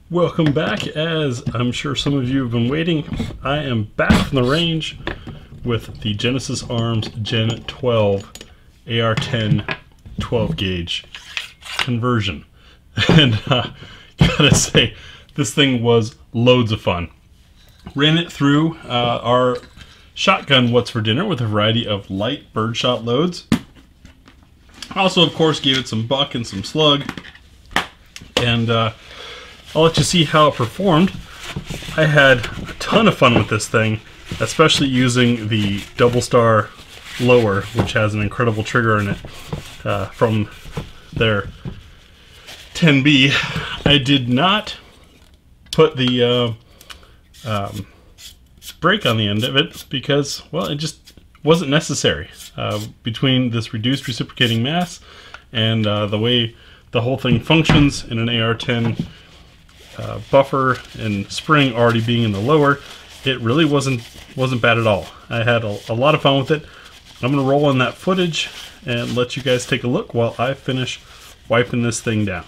Welcome back. As I'm sure some of you have been waiting, I am back from the range with the Genesis Arms Gen 12 AR10 12 gauge conversion. And gotta say, this thing was loads of fun. Ran it through our shotgun What's for Dinner with a variety of light birdshot loads. Also, of course, gave it some buck and some slug. And I'll let you see how it performed. I had a ton of fun with this thing, especially using the Double Star lower, which has an incredible trigger in it from their 10B. I did not put the brake on the end of it because, well, it just wasn't necessary. Between this reduced reciprocating mass and the way the whole thing functions in an AR10 buffer and spring already being in the lower, it really wasn't bad at all. I had a lot of fun with it. I'm going to roll in that footage and let you guys take a look while I finish wiping this thing down.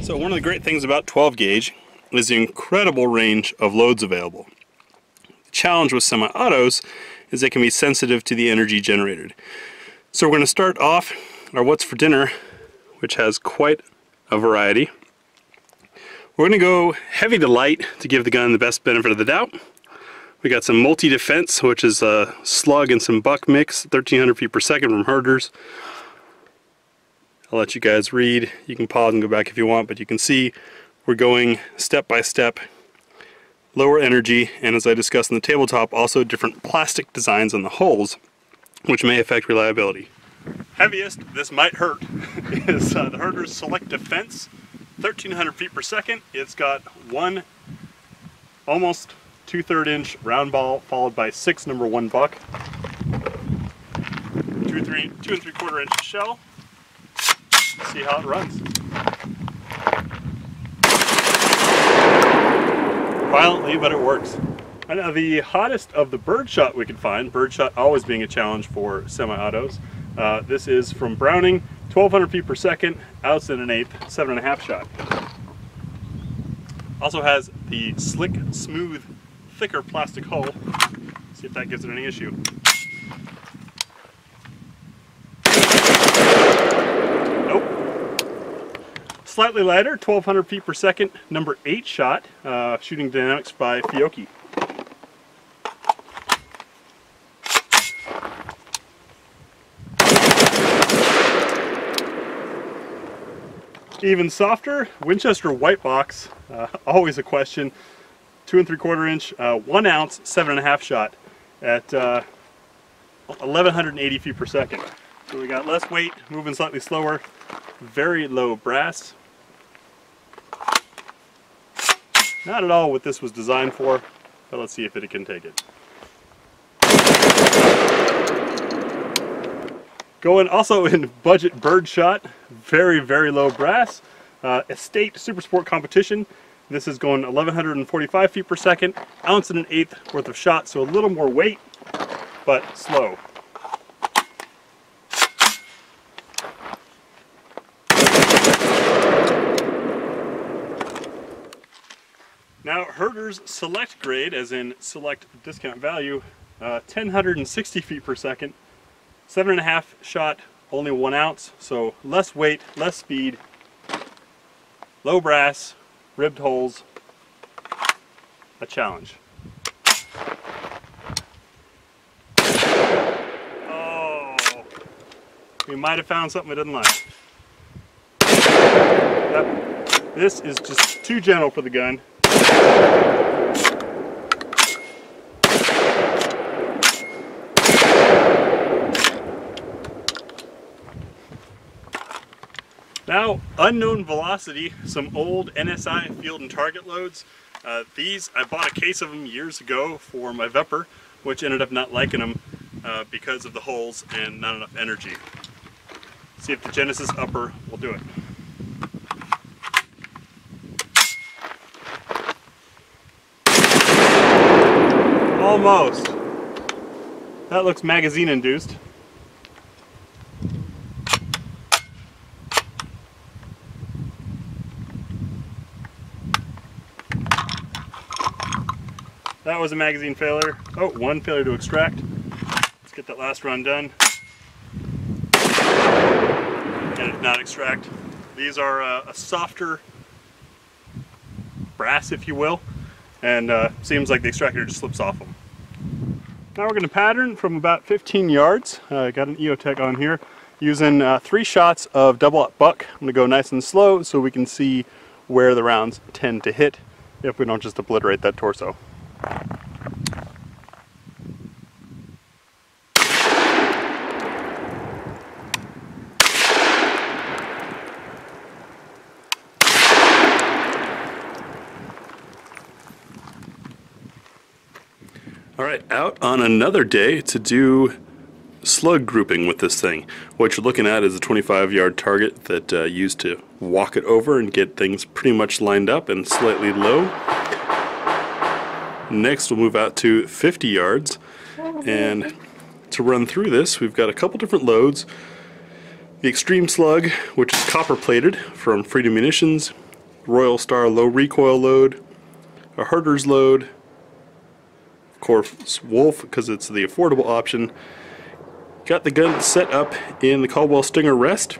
So one of the great things about 12 gauge is the incredible range of loads available. The challenge with semi-autos is they can be sensitive to the energy generated. So we're going to start off our What's for Dinner, which has quite a variety. We're going to go heavy to light to give the gun the best benefit of the doubt. We got some multi-defense, which is a slug and some buck mix, 1300 feet per second from Herders. I'll let you guys read. You can pause and go back if you want, but you can see we're going step by step, lower energy, and as I discussed in the tabletop, also different plastic designs on the holes, which may affect reliability. Heaviest, this might hurt, is the Herders Select Defense, 1300 feet per second. It's got one almost 2/3 inch round ball followed by 6 #1 buck, 2 and 3/4 inch shell. Let's see how it runs. Violently, but it works. And now the hottest of the birdshot we could find, birdshot always being a challenge for semi-autos, this is from Browning, 1200 feet per second, ounce and an eighth, 7.5 shot. Also has the slick, smooth, thicker plastic hull. See if that gives it any issue. Nope. Slightly lighter, 1200 feet per second, number 8 shot, shooting dynamics by Fiocchi. Even softer, Winchester white box, always a question. 2 3/4 inch, 1 ounce, 7.5 shot at 1180 feet per second. So we got less weight, moving slightly slower, very low brass. Not at all what this was designed for, but let's see if it can take it. Going also in budget birdshot, very, very low brass. Estate Super Sport Competition. This is going 1145 feet per second, ounce and an eighth worth of shot, so a little more weight, but slow. Now Herders Select Grade, as in select discount value, 1060 feet per second. 7.5 shot, only 1 ounce, so less weight, less speed, low brass, ribbed holes, a challenge. Oh, we might have found something we didn't like. Yep. This is just too gentle for the gun. Now, unknown velocity, some old NSI field and target loads. These, I bought a case of them years ago for my Vepr, which ended up not liking them because of the holes and not enough energy. See if the Genesis upper will do it. Almost. That looks magazine induced. that was a magazine failure. Oh, one failure to extract. Let's get that last run done. And it did not extract. These are a softer brass, if you will, and seems like the extractor just slips off them. Now we're going to pattern from about 15 yards. Got an EOTech on here using 3 shots of double-aught buck. I'm going to go nice and slow so we can see where the rounds tend to hit if we don't just obliterate that torso. All right, out on another day to do slug grouping with this thing. What you're looking at is a 25-yard target that used to walk it over and get things pretty much lined up and slightly low. Next we'll move out to 50 yards, and to run through this we've got a couple different loads. The Extreme Slug, which is copper plated from Freedom Munitions, Royal Star low recoil load, a Herder's load, of course Wolf because it's the affordable option. Got the gun set up in the Caldwell Stinger rest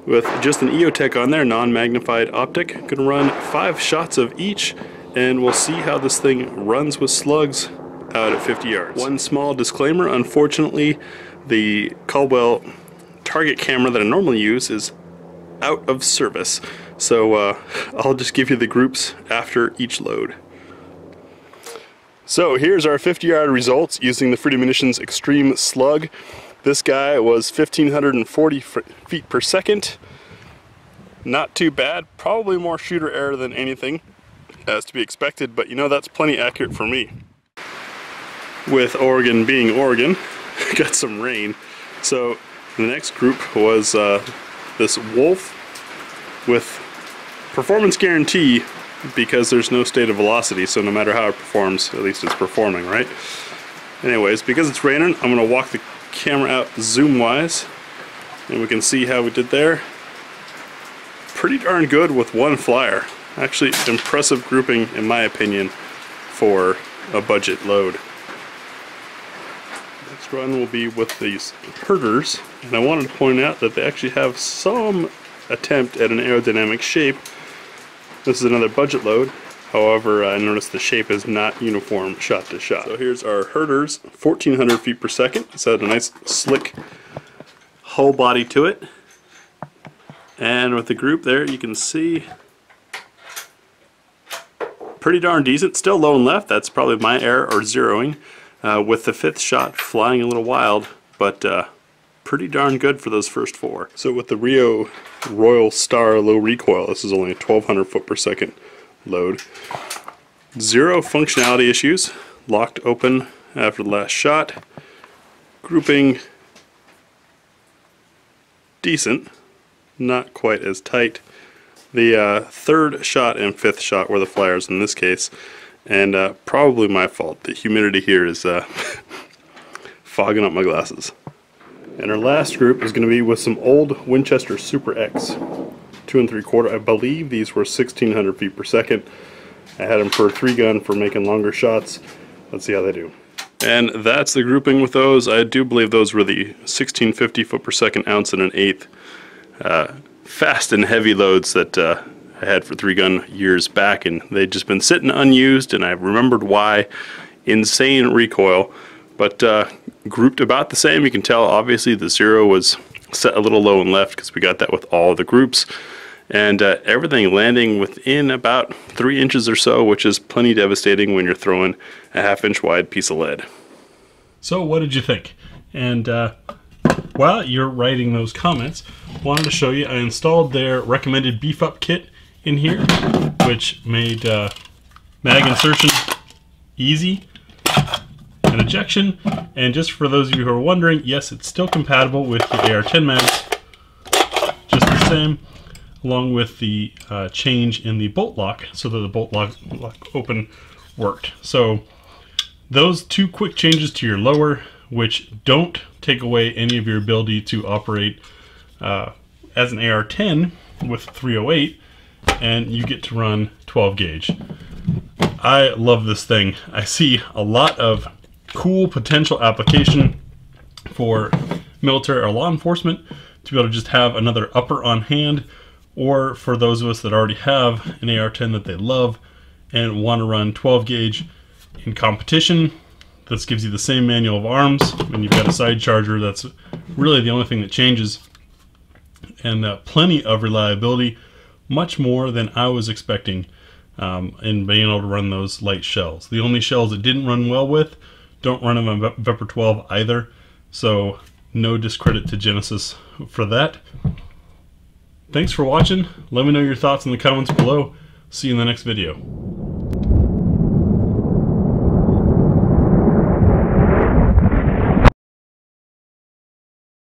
with just an EOTech on there, non-magnified optic. Gonna run 5 shots of each, and we'll see how this thing runs with slugs out at 50 yards. One small disclaimer, unfortunately the Caldwell target camera that I normally use is out of service, so I'll just give you the groups after each load. So here's our 50-yard results using the Freedom Munitions Extreme Slug. This guy was 1,540 feet per second. Not too bad, probably more shooter error than anything, as to be expected, but you know, that's plenty accurate for me. With Oregon being Oregon, got some rain. So the next group was this Wolf with performance guarantee, because there's no state of velocity, so no matter how it performs, at least it's performing, right? Anyways, because it's raining, I'm going to walk the camera out zoom-wise, and we can see how we did there. Pretty darn good with one flyer. Actually, impressive grouping, in my opinion, for a budget load. Next run will be with these Herders, and I wanted to point out that they actually have some attempt at an aerodynamic shape. This is another budget load, however I noticed the shape is not uniform shot to shot. So here's our Herders, 1,400 feet per second. It's had a nice slick hull body to it. And with the group there you can see pretty darn decent, still low and left, that's probably my error or zeroing, with the 5th shot flying a little wild, but pretty darn good for those first 4. So with the Rio Royal Star low recoil, this is only a 1,200 foot per second load. 0 functionality issues, locked open after the last shot. Grouping decent, not quite as tight. The 3rd shot and 5th shot were the flyers in this case, and probably my fault. The humidity here is fogging up my glasses. And our last group is going to be with some old Winchester Super X 2 3/4. I believe these were 1,600 feet per second. I had them for a 3-gun for making longer shots. Let's see how they do. And that's the grouping with those. I do believe those were the 1,650 foot per second ounce and an 1/8 fast and heavy loads that I had for 3-gun years back, and they'd just been sitting unused, and I remembered why. Insane recoil, but grouped about the same. You can tell obviously the 0 was set a little low and left because we got that with all the groups, and everything landing within about 3 inches or so, which is plenty devastating when you're throwing a 1/2 inch wide piece of lead. So what did you think? And while you're writing those comments, wanted to show you I installed their recommended beef up kit in here, which made mag insertion easy and ejection. And just for those of you who are wondering, yes, it's still compatible with the AR10 mags, just the same, along with the change in the bolt lock so that the bolt lock open worked. So those 2 quick changes to your lower, which don't take away any of your ability to operate as an AR10 with 308, and you get to run 12 gauge. I love this thing. I see a lot of cool potential application for military or law enforcement to be able to just have another upper on hand, or for those of us that already have an AR-10 that they love and want to run 12 gauge in competition. This gives you the same manual of arms, and you've got a side charger. That's really the only thing that changes, and plenty of reliability, much more than I was expecting in being able to run those light shells. The only shells it didn't run well with don't run them on Vepr 12 either, so no discredit to Genesis for that. Thanks for watching. Let me know your thoughts in the comments below. See you in the next video.